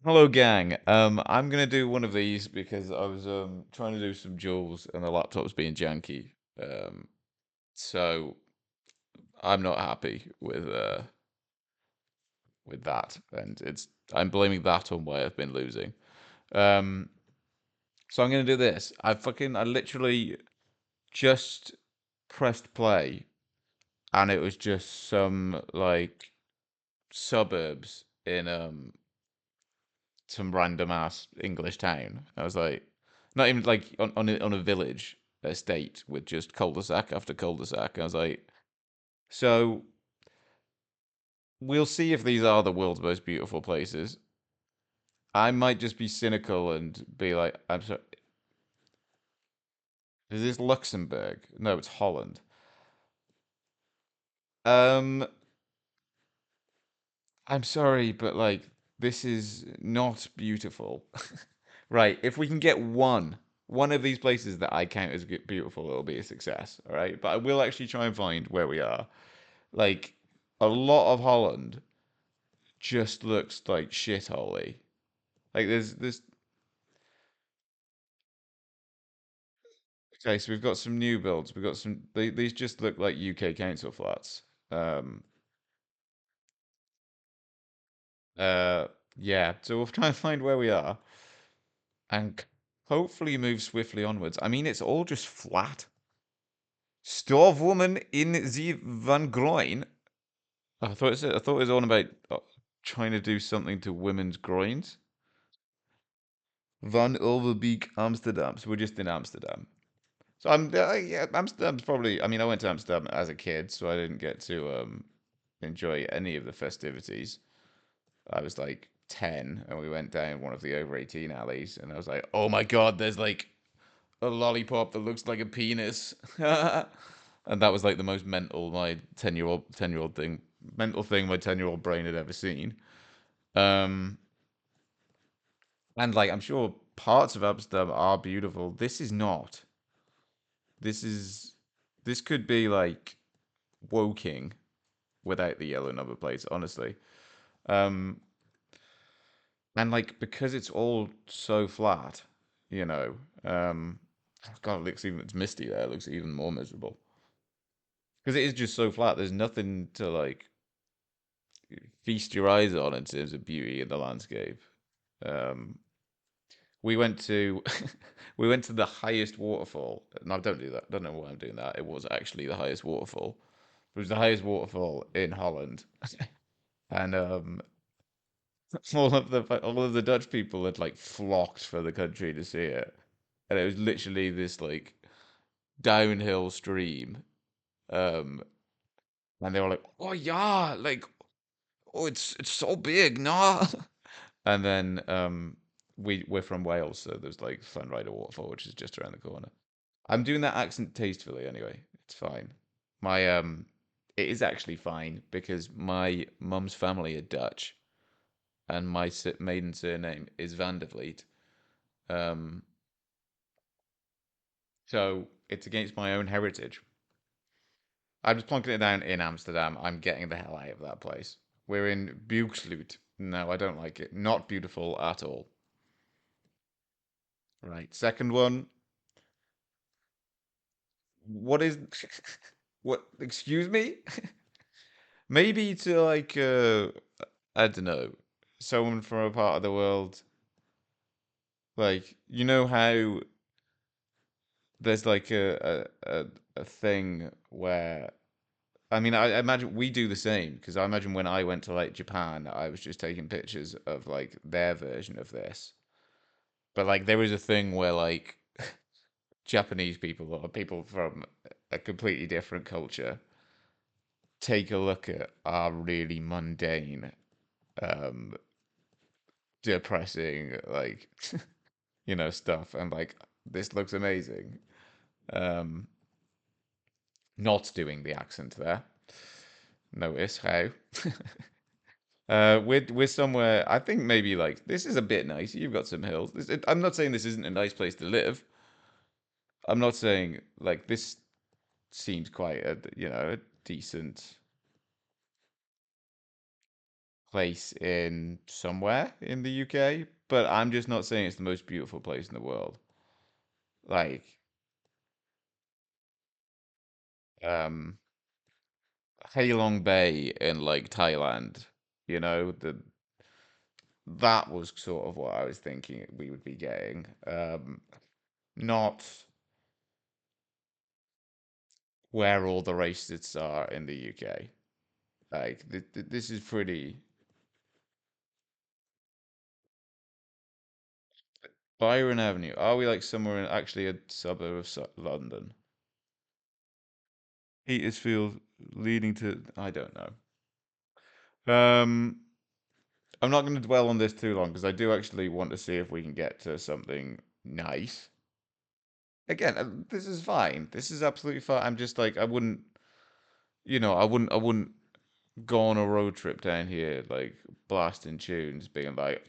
Hello, gang. I'm gonna do one of these because I was trying to do some jewels and the laptop's being janky. Um, so I'm not happy with that, and I'm blaming that on why I've been losing. Um, so I'm gonna do this. I literally just pressed play, and it was just some like suburbs in some random ass English town. I was like, not even like on a village estate with just cul-de-sac after cul-de-sac. I was like, so we'll see if these are the world's most beautiful places. I might just be cynical and be like, I'm sorry, is this Luxembourg? No, it's Holland. Um, I'm sorry, but like, this is not beautiful. Right, if we can get one of these places that I count as beautiful, it'll be a success. All right, but I will actually try and find where we are. Like a lot of Holland just looks like shitholey. Like there's okay, so we've got some new builds. We've got these just look like UK council flats. Um, uh, yeah. So we'll try and find where we are and hopefully move swiftly onwards. I mean, it's all just flat. Store woman in the Van Groen. I thought it was on about trying to do something to women's groins. Van Overbeek, Amsterdam. So we're just in Amsterdam. So yeah, Amsterdam's probably. I mean, I went to Amsterdam as a kid, so I didn't get to enjoy any of the festivities. I was like 10, and we went down one of the over 18 alleys, and I was like, oh my god, there's like a lollipop that looks like a penis. And that was like the most mental my 10-year-old thing mental thing my 10-year-old brain had ever seen. Um, and like I'm sure parts of Amsterdam are beautiful. This is not. This is this could be like Woking without the yellow number plates, honestly. Um, and like because it's all so flat, you know. Um, God, it looks even it's misty there. It looks even more miserable because it is just so flat. There's nothing to like feast your eyes on in terms of beauty in the landscape. Um, we went to we went to the highest waterfall. No, don't do that. Don't know why I'm doing that. It was actually the highest waterfall. It was the highest waterfall in Holland, and all of the Dutch people had like flocked for the country to see it, and it was literally this like downhill stream. Um, and they were like, "Oh yeah, like oh it's so big, nah." And then we're from Wales, so there's like Funrider Waterfall, which is just around the corner. I'm doing that accent tastefully anyway. It's fine. My it is actually fine because my mum's family are Dutch and my maiden surname is Van der Vliet. Um, so it's against my own heritage. I'm just plonking it down in Amsterdam. I'm getting the hell out of that place. We're in Buxloot. No, I don't like it. Not beautiful at all. Right. Second one. What is what? Excuse me? Maybe to like I don't know, someone from a part of the world like you know how there's like a thing where I mean I imagine we do the same because I imagine when I went to like Japan I was just taking pictures of like their version of this. But like there is a thing where like Japanese people or people from a completely different culture take a look at our really mundane um depressing like stuff and like this looks amazing. um Not doing the accent there, notice how. We're somewhere I think maybe like this is a bit nice. You've got some hills. I'm not saying this isn't a nice place to live. I'm not saying like this seems quite a a decent. place in somewhere in the UK, but I'm just not saying it's the most beautiful place in the world. Like, um, Halong Bay in like Thailand, that was sort of what I was thinking we would be getting. Not where all the racists are in the UK. Like, this is pretty. Byron Avenue. Are we like somewhere in actually a suburb of London? Petersfield leading to. I don't know. Um, I'm not going to dwell on this too long because I do actually want to see if we can get to something nice. Again, this is fine. This is absolutely fine. I'm just like I wouldn't go on a road trip down here like blasting tunes, being like,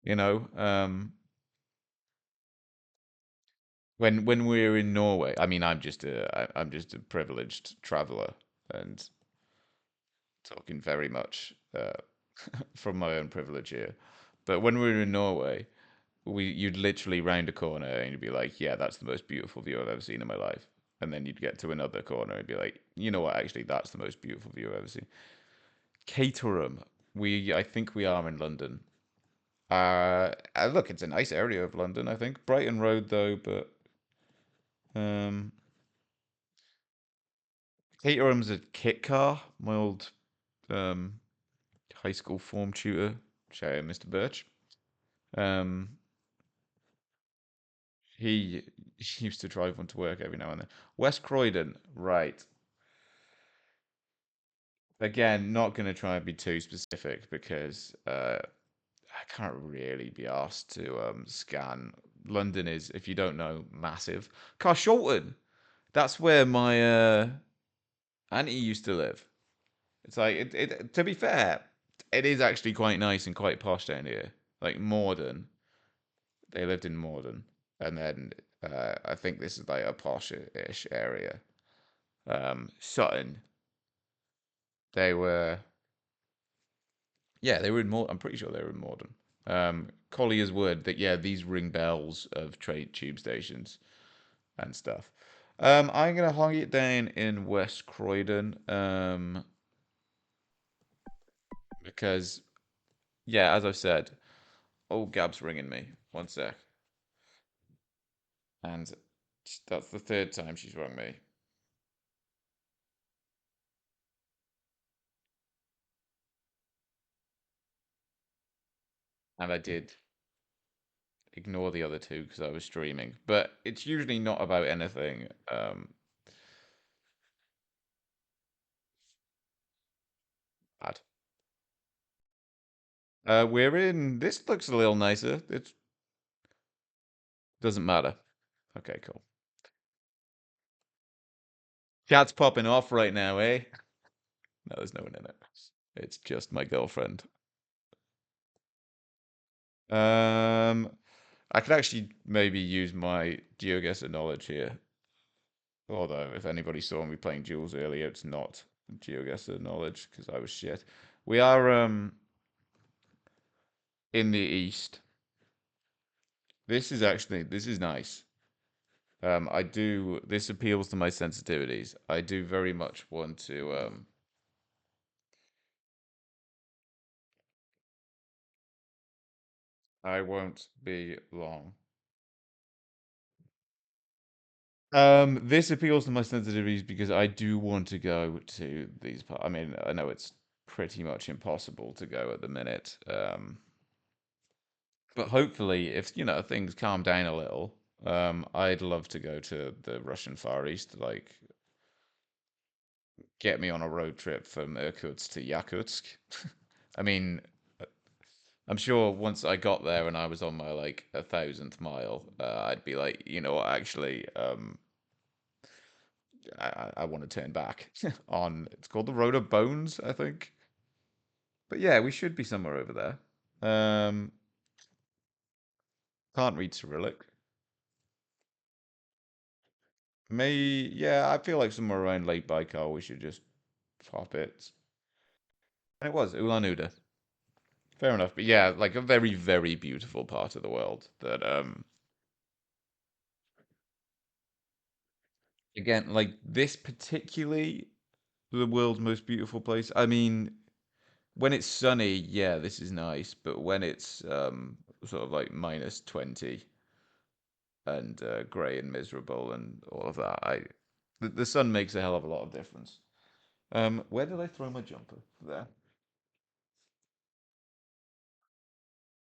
you know, when we're in Norway. I mean, I'm just a privileged traveler and talking very much from my own privilege here. But when we were in Norway, you'd literally round a corner and you'd be like, yeah, that's the most beautiful view I've ever seen in my life. And then you'd get to another corner and be like, you know what, actually, that's the most beautiful view I've ever seen. Caterham. I think we are in London. Look, it's a nice area of London, I think. Brighton Road, though, but um, Caterham's a kit car. My old um, high school form tutor, shout out Mr. Birch. Um, he used to drive one to work every now and then. West Croydon, right. Again, not going to try and be too specific because I can't really be asked to scan. London is, if you don't know, massive. Carshalton, that's where my auntie used to live. It's like, to be fair, it is actually quite nice and quite posh down here. Like Morden, they lived in Morden. And then I think this is like a posh-ish area. Sutton, they were Yeah, they were in more. I'm pretty sure they were in Morden. Collier's Wood. That yeah, these ring bells of train tube stations and stuff. I'm gonna hog it down in West Croydon. Because yeah, as I've said, oh, Gab's ringing me. One sec, and that's the third time she's rung me, and I did ignore the other two because I was streaming. But it's usually not about anything bad. We're in. This looks a little nicer. It doesn't matter. Okay, cool. Chat's popping off right now, eh? No, there's no one in it. It's just my girlfriend. Um, I could actually maybe use my GeoGuessr knowledge here. Although, if anybody saw me playing Jules earlier, it's not GeoGuessr knowledge because I was shit. We are in the east. This is nice. This appeals to my sensitivities. I do very much want to I won't be long. This appeals to my sensitivities because I do want to go to these parts. I mean, I know it's pretty much impossible to go at the minute. But hopefully, if things calm down a little, I'd love to go to the Russian Far East. Like, get me on a road trip from Irkutsk to Yakutsk. I mean, I'm sure once I got there and I was on my like 1,000th mile, I'd be like, you know what, actually, I want to turn back on. It's called the Road of Bones, I think. But yeah, we should be somewhere over there. Can't read Cyrillic. Yeah, I feel like somewhere around Lake Baikal we should just Hobbits. And it was ulan-ude. Fair enough, but yeah, like a very, very beautiful part of the world that again, like this particularly the world's most beautiful place. I mean, when it's sunny, yeah, this is nice, but when it's sort of like minus 20 and grey and miserable and all of that, the sun makes a hell of a lot of difference. Where did I throw my jumper? There.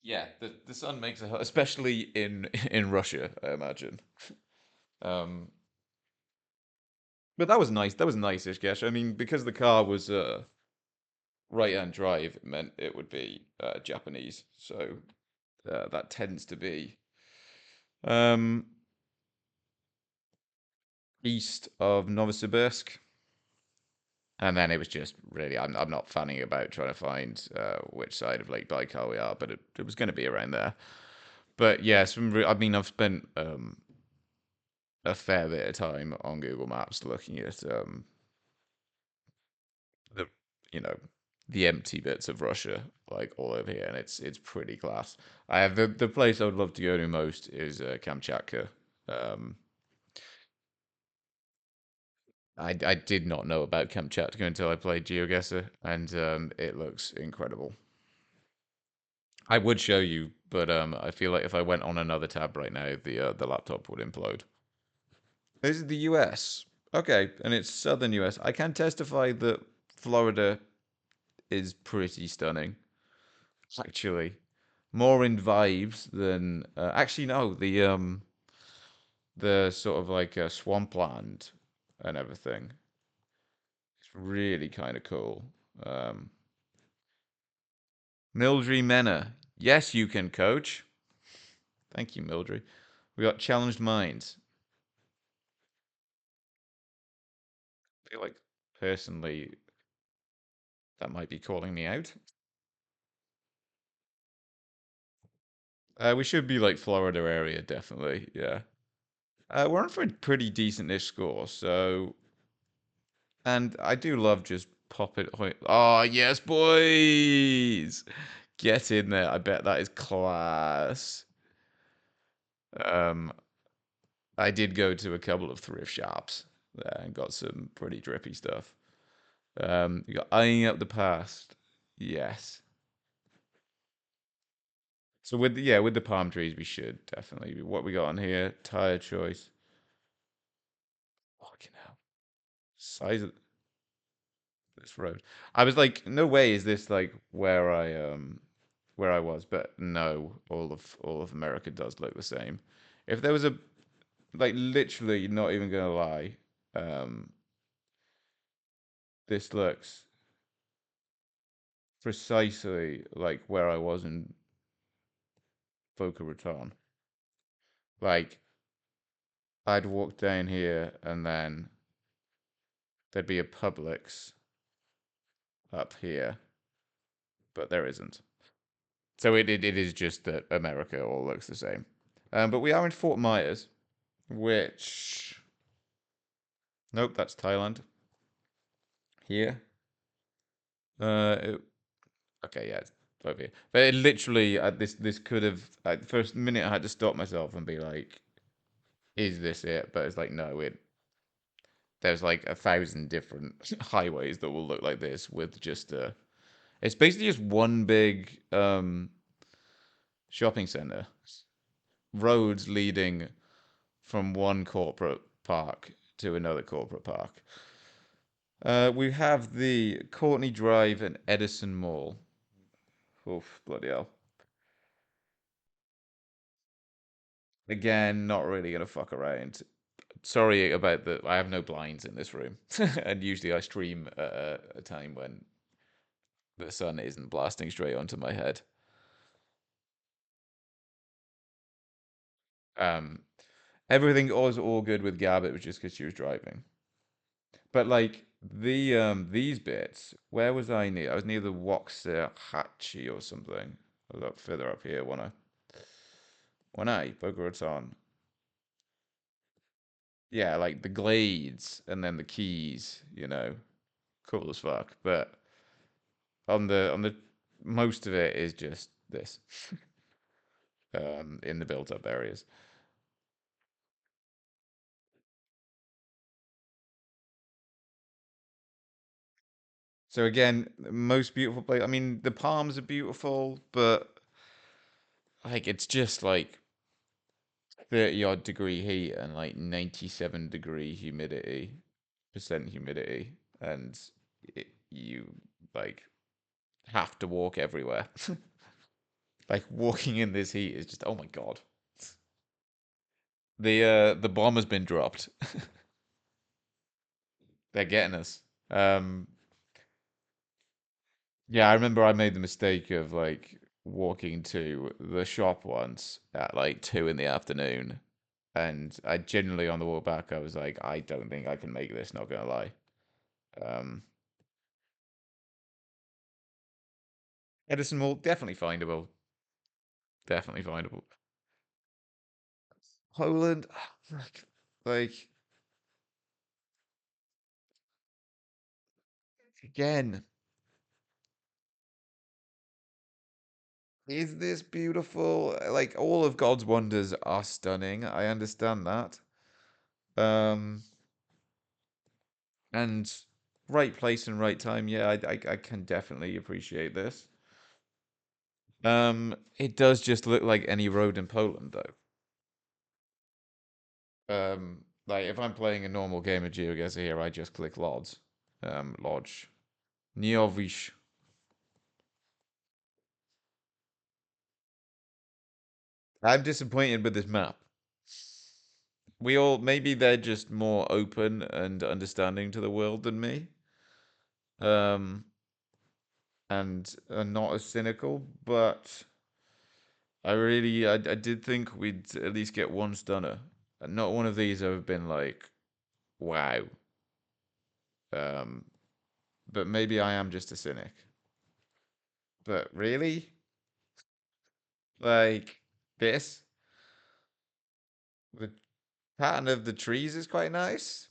Yeah, the sun makes a hell, especially in in Russia, I imagine. Um, but that was nice. That was nice-ish, Gesh. I mean, because the car was right-hand drive, it meant it would be Japanese. So that tends to be um, east of Novosibirsk. And then it was just really, I'm not fanning about trying to find which side of Lake Baikal we are, but it was going to be around there. But yeah, I mean, I've spent a fair bit of time on Google Maps looking at the, you know, the empty bits of Russia, like all over here, and it's pretty class. I have the place I would love to go to most is Kamchatka. Um, I did not know about Kamchatka until I played GeoGuessr, and it looks incredible. I would show you, but I feel like if I went on another tab right now, the laptop would implode. This is the US. Okay, and it's southern US. I can testify that Florida is pretty stunning, actually. More in vibes than actually no, the sort of like swampland and everything. It's really kind of cool. Um, Mildred Mena. Yes, you can coach. Thank you, Mildred. We got challenged minds. I feel like personally that might be calling me out. We should be like Florida area, definitely. Yeah. We're on for a pretty decent-ish score, so and I do love just pop it. Oh yes, boys, get in there. I bet that is class. Um, I did go to a couple of thrift shops there and got some pretty drippy stuff. You got eyeing up the past. Yes. So with the, yeah, with the palm trees, we should definitely. What we got on here? Tire choice. Fucking hell. Size of this road. I was like, no way is this like where I was, but no, all of America does look the same. If there was a like literally not even gonna lie, um, this looks precisely like where I was in Boca Raton. Like I'd walk down here and then there'd be a Publix up here, but there isn't. So it is just that America all looks the same. But we are in Fort Myers, which nope, that's Thailand here. It, okay, yeah, it's over here. But it literally, this could have. First minute, I had to stop myself and be like, "Is this it?" But it's like, no, it. There's like 1,000 different highways that will look like this with just It's basically just one big shopping center, roads leading from one corporate park to another corporate park. We have the Courtney Drive and Edison Mall. Oof, bloody hell. Again, not really gonna fuck around. Sorry about the. I have no blinds in this room, and usually I stream at a time when the sun isn't blasting straight onto my head. Um, Everything was all good with Gab. It was just because she was driving. But like these bits, where was I near? I was near the Waxahachie or something. A lot further up here, when I Boca Raton. Yeah, like the Glades and then the Keys, you know. cool as fuck. But on the most of it is just this in the built up areas. So again, most beautiful place. I mean, the palms are beautiful, but like it's just like 30 odd degree heat and like 97-degree humidity, percent humidity, and you like have to walk everywhere. Like walking in this heat is just oh my god. The bomb has been dropped. They're getting us. Yeah, I remember I made the mistake of like walking to the shop once at like 2 in the afternoon, and I genuinely on the walk back I was like, I don't think I can make this. Not gonna lie. Um, Edison Mall definitely findable. Definitely findable. Poland, like again, is this beautiful? Like all of God's wonders are stunning. I understand that. Um, and right place and right time. Yeah, I can definitely appreciate this. It does just look like any road in Poland, though. Like if I'm playing a normal game of GeoGuessr here, I just click Lodge. Lodge. Niovish. I'm disappointed with this map. We all maybe they're just more open and understanding to the world than me. Um, and are not as cynical, but I did think we'd at least get one stunner. And not one of these have been like, wow. Um, but maybe I am just a cynic. But really, like this, the pattern of the trees is quite nice.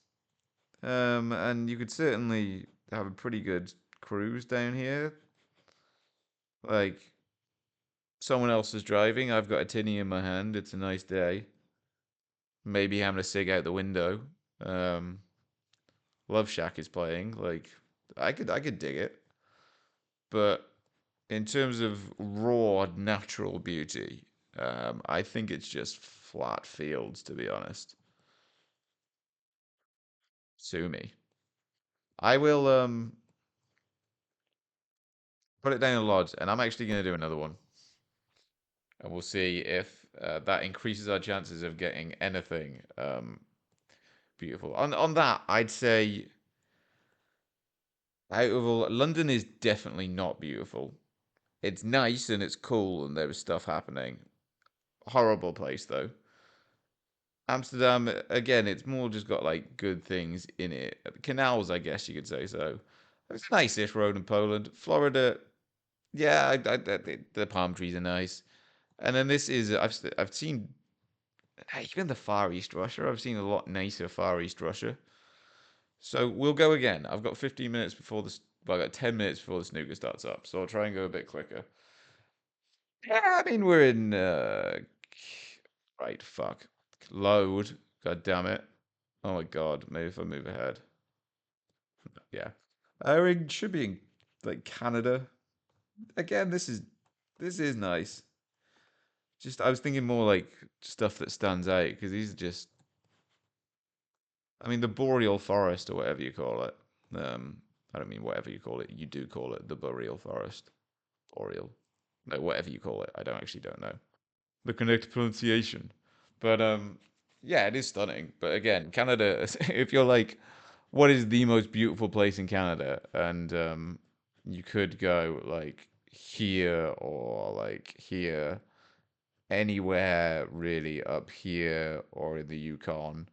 And you could certainly have a pretty good cruise down here. Like someone else is driving, I've got a tinny in my hand. It's a nice day. Maybe having a cig out the window. Um, Love Shack is playing. Like I could dig it. But in terms of raw natural beauty, I think it's just flat fields to be honest. Sue me. I will put it down a lot, and I'm actually going to do another one, and we'll see if that increases our chances of getting anything beautiful. On that, I'd say out of all, London is definitely not beautiful. It's nice and it's cool, and there is stuff happening. Horrible place though. Amsterdam, again, it's more just got like good things in it. Canals, I guess you could say so. It's a nice-ish road in Poland. Florida, yeah, the palm trees are nice. And then this is I've seen even the Far East Russia. I've seen a lot nicer Far East Russia. So we'll go again. I've got 15 minutes before this. Well, I got 10 minutes before the snooker starts up, so I'll try and go a bit quicker. Yeah, I mean we're in. Right, fuck. Load. God damn it. Oh my god. Maybe if I move ahead. Yeah. We should be in like Canada. Again, this is nice. Just I was thinking more like stuff that stands out because these are just I mean, the boreal forest or whatever you call it. I don't mean whatever you call it. You do call it the boreal forest. Boreal. No, whatever you call it. I don't know the correct pronunciation. But yeah, it is stunning. But again, Canada. If you're like, what is the most beautiful place in Canada? And you could go like here or like here, anywhere really up here or in the Yukon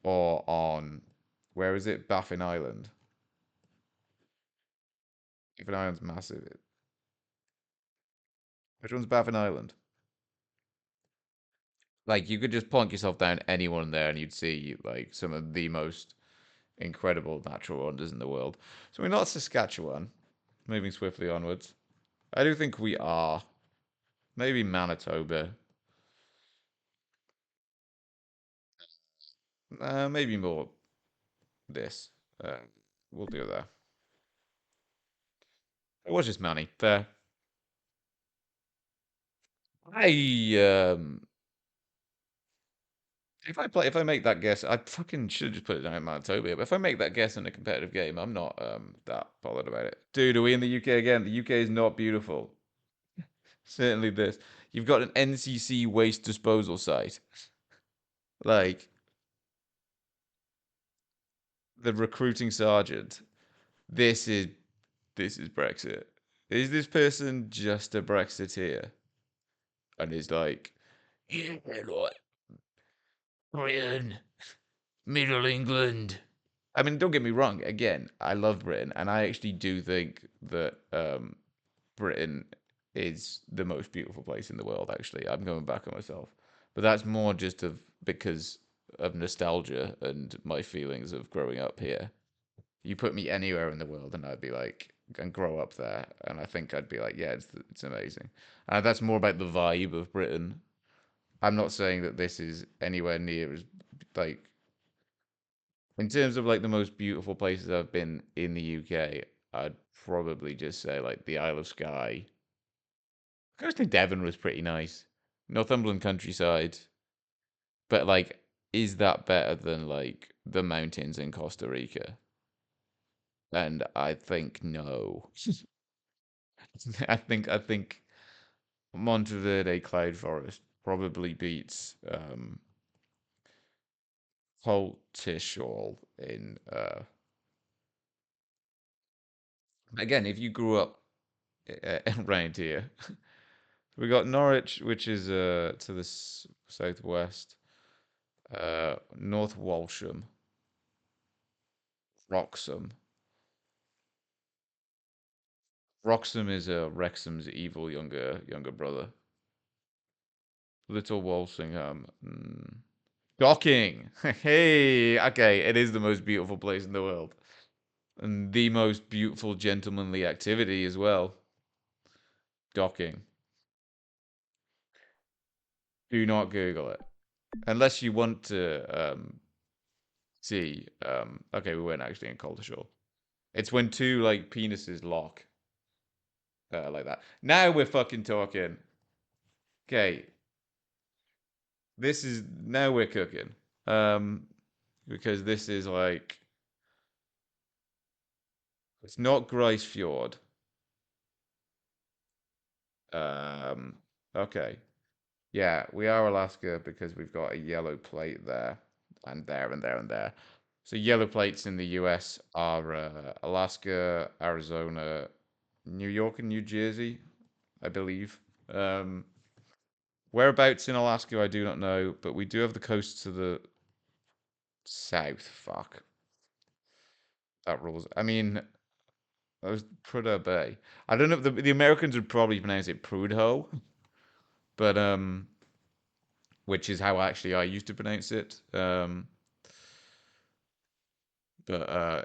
or on where is it? Baffin Island. Baffin Island's massive. Which one's Baffin Island? Like you could just plonk yourself down anyone there and you'd see like some of the most incredible natural wonders in the world. So we're not Saskatchewan. Moving swiftly onwards. I do think we are. Maybe Manitoba. Maybe more this. Uh, we'll do that. It was just Manny. Fair. I if I make that guess, I fucking should just put it down in Manitoba. But if I make that guess in a competitive game, I'm not that bothered about it. Dude, are we in the UK again? The UK is not beautiful. Certainly this. You've got an NCC waste disposal site. Like the recruiting sergeant. This is this is Brexit. Is this person just a Brexiteer? And is like, yeah, like Britain, Middle England. I mean, don't get me wrong. Again, I love Britain, and I actually do think that Britain is the most beautiful place in the world. Actually, I'm going back on myself, but that's more just of because of nostalgia and my feelings of growing up here. You put me anywhere in the world, and I'd be like, and grow up there, and I think I'd be like, yeah, it's amazing. And that's more about the vibe of Britain. I'm not saying that this is anywhere near as like in terms of like the most beautiful places I've been in the UK. I'd probably just say like the Isle of Skye. I just think Devon was pretty nice. Northumberland countryside, but like, is that better than like the mountains in Costa Rica? And I think no. I think Monteverde Cloud Forest probably beats Holtishall in again if you grew up around here. We got Norwich, which is to the southwest. North Walsham, Wroxham. Wroxham is Wrexham's evil younger brother. Little Walsingham. Docking. Hey, okay, it is the most beautiful place in the world. And the most beautiful gentlemanly activity as well. Docking. Do not Google it. Unless you want to see. Okay, we weren't actually in Coltishall. It's when two like penises lock. Like that. Now we're fucking talking. Okay, this is now we're cooking. Um, because this is like it's not Grice Fjord. Um, okay. Yeah, we are Alaska because we've got a yellow plate there and there and there and there. So yellow plates in the US are Alaska, Arizona, New York, and New Jersey, I believe. Um, Whereabouts in Alaska, I do not know, but we do have the coast to the south. Fuck, that rules. I mean, that was Prudhoe Bay. I don't know if the Americans would probably pronounce it Prudhoe, but which is how actually I used to pronounce it. But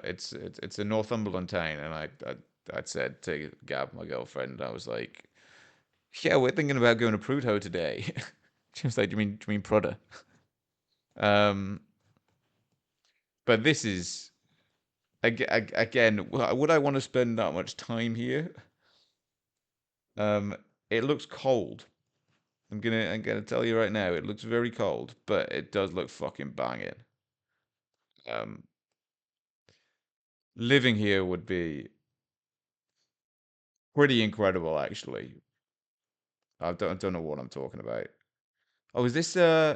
it's a Northumberland town, and I'd said to Gab, my girlfriend, I was like, yeah, we're thinking about going to Prudhoe today. She was like, do you mean Prudhoe? Um, but this is again, would I want to spend that much time here? Um, it looks cold. I'm gonna tell you right now, it looks very cold, but it does look fucking banging. Um, Living here would be pretty incredible, actually. I don't know what I'm talking about. Oh, is this is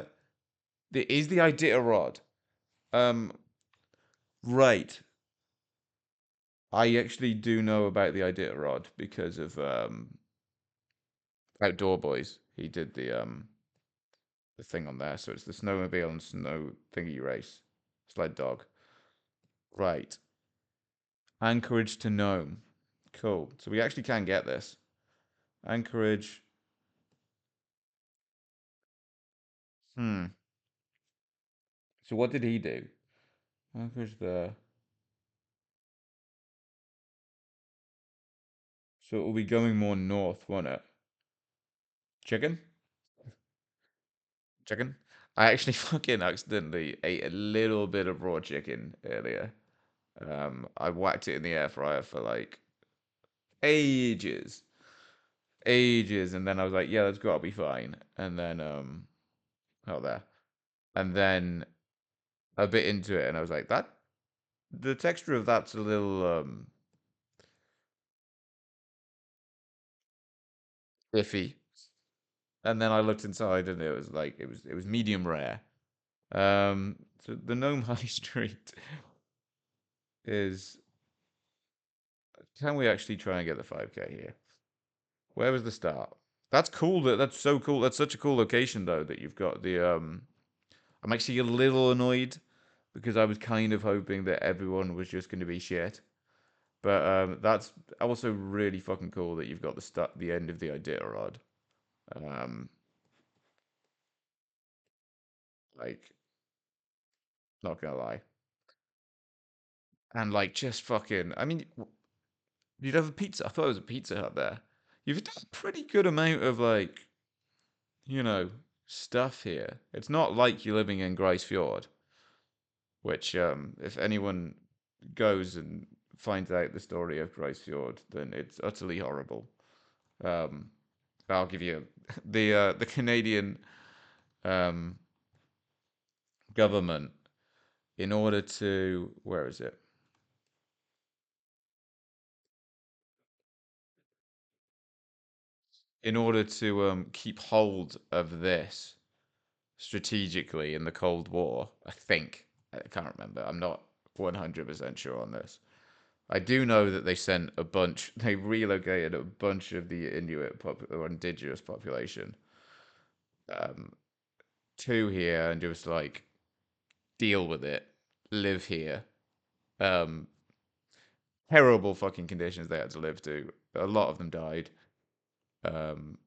the Iditarod? Um, right. I actually do know about the Iditarod because of Outdoor Boys. He did the thing on there. So it's the snowmobile and snow thingy race. Sled dog. Right. Anchorage to Nome. Cool. So we actually can get this. Anchorage. Hmm. So what did he do? Anchorage there. So it will be going more north, won't it? Chicken? Chicken? I actually fucking accidentally ate a little bit of raw chicken earlier. I whacked it in the air fryer for like ages, ages, and then I was like, yeah, that's gotta be fine. And then oh there, and then a bit into it, and I was like, that the texture of that's a little iffy. And then I looked inside, and it was like it was medium rare. So the Gnome High Street is. Can we actually try and get the 5K here? Where was the start? That's cool. That's so cool. That's such a cool location though that you've got the I'm actually a little annoyed because I was kind of hoping that everyone was just going to be shit. But that's also really fucking cool that you've got the end of the Iditarod. Um, like, not gonna lie, and like just fucking. I mean, you'd have a pizza. I thought it was a Pizza Hut there. You've done a pretty good amount of like, you know, stuff here. It's not like you're living in Grice Fjord, which if anyone goes and finds out the story of Grice Fjord, then it's utterly horrible. Um, I'll give you the Canadian um, government in order to where is it? In order to keep hold of this strategically in the Cold War, I think I can't remember. I'm not 100% sure on this. I do know that they sent a bunch. They relocated a bunch of the or indigenous population um, to here and just like deal with it, live here. Um, Terrible fucking conditions they had to live to. A lot of them died. Um,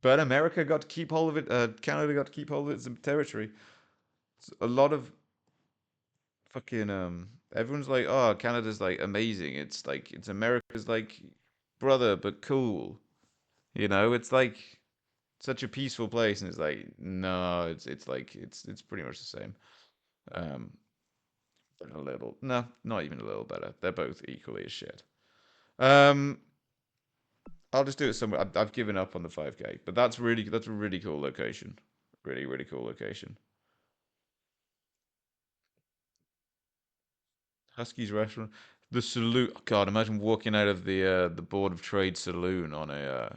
but America got to keep hold of it. Canada got to keep hold of its territory. A lot of fucking everyone's like, oh, Canada's like amazing. It's like it's America's like brother, but cool. You know, it's like such a peaceful place, and it's like no, it's like it's pretty much the same. Um, a little, no, not even a little better. They're both equally as shit. Um, I'll just do it somewhere. I've given up on the 5K, but that's a really cool location. Really cool location. Husky's restaurant, the saloon. God, imagine walking out of the Board of Trade saloon on a.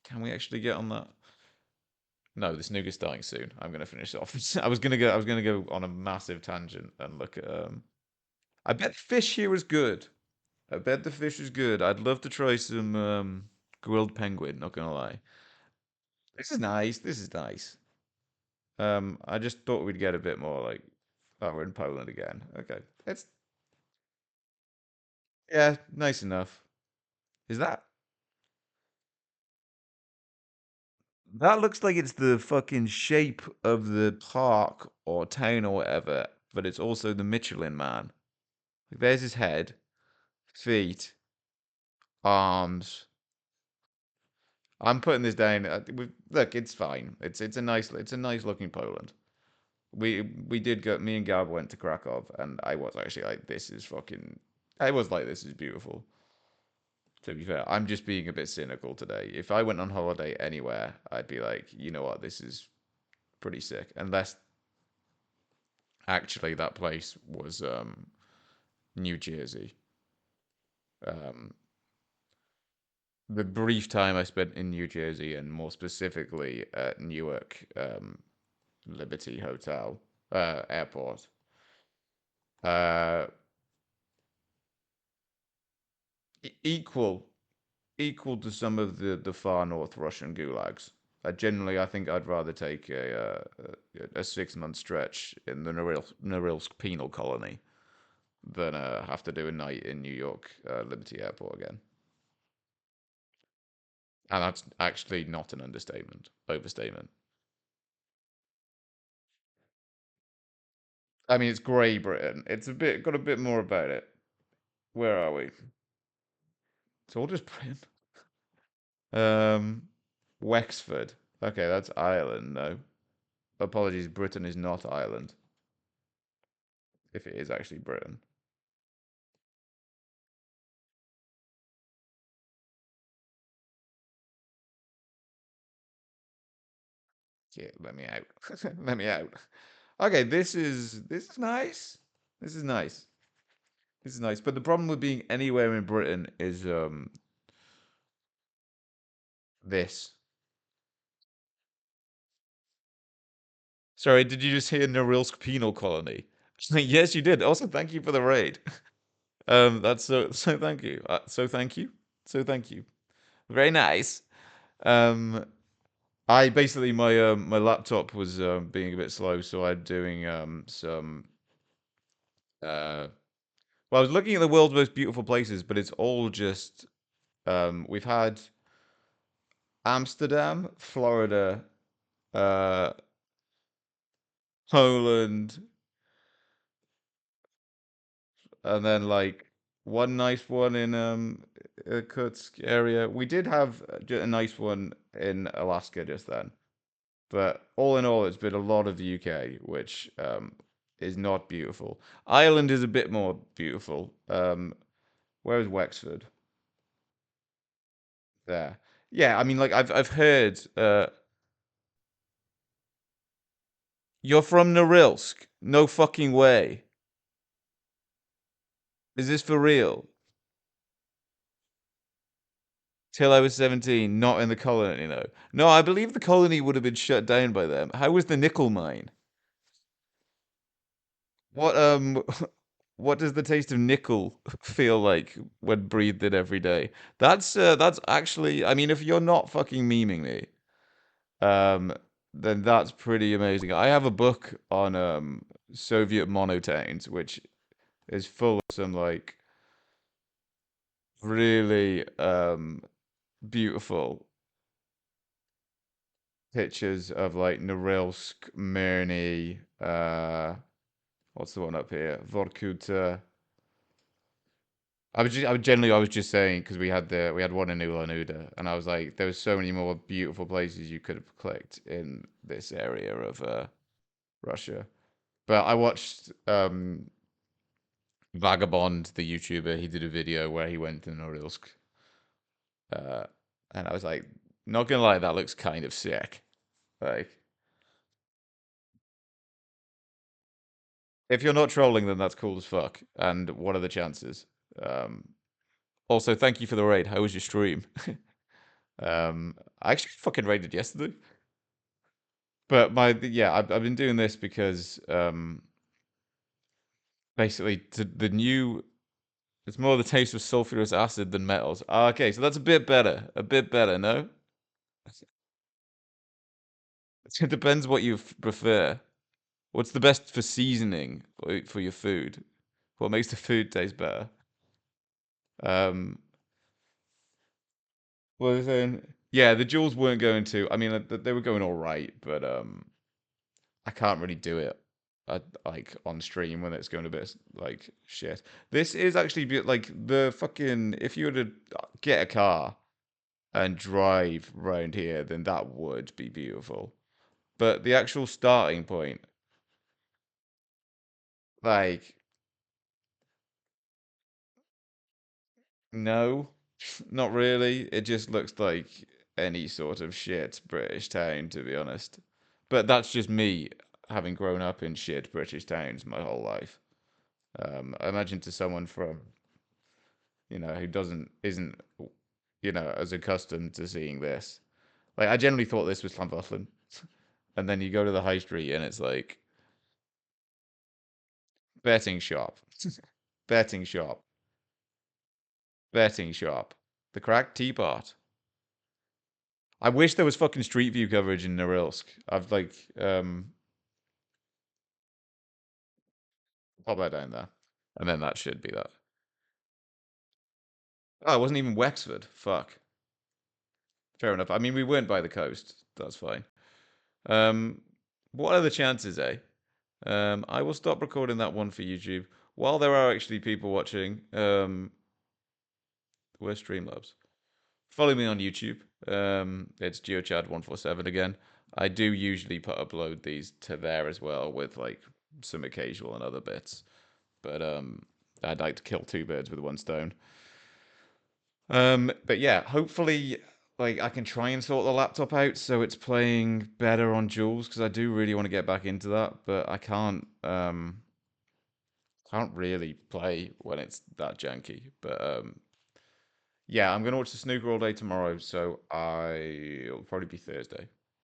Can we actually get on that? No, this nougat's dying soon. I'm gonna finish off. I was gonna go on a massive tangent and look at. I bet fish here is good. I bet the fish is good. I'd love to try some grilled penguin. Not gonna lie. This is nice. This is nice. I just thought we'd get a bit more like, oh, we're in Poland again. Okay, it's yeah, nice enough. Is that looks like it's the fucking shape of the park or town or whatever, but it's also the Michelin Man. Like, there's his head, feet, arms. I'm putting this down. Look, it's fine. It's a nice looking Poland. We did go. Me and Gab went to Krakow, and I was actually like, this is fucking. I was like, this is beautiful. To be fair, I'm just being a bit cynical today. If I went on holiday anywhere, I'd be like, you know what, this is pretty sick. Unless actually that place was New Jersey. Um, the brief time I spent in New Jersey, and more specifically at Newark Liberty Hotel Airport, uh, equal to some of the far north Russian gulags. I think I'd rather take a 6 month stretch in the Norilsk penal colony than have to do a night in New York Liberty Airport again. And that's actually not an understatement, overstatement. I mean, it's Grey Britain. It's got a bit more about it. Where are we? It's all just Britain. Um, Wexford. Okay, that's Ireland. No, apologies. Britain is not Ireland. If it is actually Britain. Yeah, let me out. Let me out. Okay, this is nice. This is nice. This is nice. But the problem with being anywhere in Britain is this. Sorry, did you just hear Norilsk Penal Colony? Yes, you did. Also, thank you for the raid. That's so thank you. So thank you. So thank you. Very nice. Um, I basically my laptop was being a bit slow, so I'm doing some well, I was looking at the world's most beautiful places, but it's all just we've had Amsterdam, Florida, uh, Poland, and then like one nice one in Irkutsk area. We did have a nice one in Alaska just then, but all in all, it's been a lot of the UK, which is not beautiful. Ireland is a bit more beautiful. Where's Wexford? There. Yeah, I mean, like I've heard. You're from Norilsk? No fucking way. Is this for real? Till I was 17, not in the colony, no. No, I believe the colony would have been shut down by them. How was the nickel mine? What what does the taste of nickel feel like when breathed in every day? That's actually, I mean, if you're not fucking memeing me, um then that's pretty amazing. I have a book on Soviet monotowns, which is full of some like really beautiful pictures of like Norilsk, Mirny, what's the one up here? Vorkuta. I was just saying because we had one in ulan-ude, and I was like, there was so many more beautiful places you could have clicked in this area of Russia. But I watched Vagabond, the YouTuber. He did a video where he went to Norilsk, uh, and I was like, not gonna lie, that looks kind of sick. Like, if you're not trolling, then that's cool as fuck. And what are the chances? Um, Also, thank you for the raid. How was your stream? I actually fucking raided yesterday. But yeah, I've been doing this because basically the new it's more the taste of sulfurous acid than metals. Ah, okay, so that's a bit better. No, it depends what you prefer. What's the best for seasoning for your food? What makes the food taste better? Um, what was I saying? Yeah, the jewels weren't going to. I mean, they were going all right, but I can't really do it like on stream when it's going a bit like shit. This is actually like the fucking if you were to get a car and drive round here, then that would be beautiful. But the actual starting point, like, no, not really. It just looks like any sort of shit British town, to be honest. But that's just me having grown up in shit British towns my whole life. I imagine to someone from who isn't as accustomed to seeing this. Like I generally thought this was Llanfyllin, and then you go to the high street and it's like betting shop, betting shop, betting shop, the cracked teapot. I wish there was fucking Street View coverage in Norilsk. I've like pop that down there, and then that should be that. Oh, it wasn't even Wexford. Fuck. Fair enough. I mean, we weren't by the coast. That's fine. Um, what are the chances, eh? I will stop recording that one for YouTube. While there are actually people watching, Where's Streamlabs? Follow me on YouTube. It's GeoChad147 again. I do usually put upload these to there as well with like some occasional and other bits. But I'd like to kill two birds with one stone. But yeah, hopefully, like I can try and sort the laptop out so it's playing better on Jules because I do really want to get back into that, but I can't really play when it's that janky. But yeah, I'm gonna watch the snooker all day tomorrow, so I'll probably be Thursday.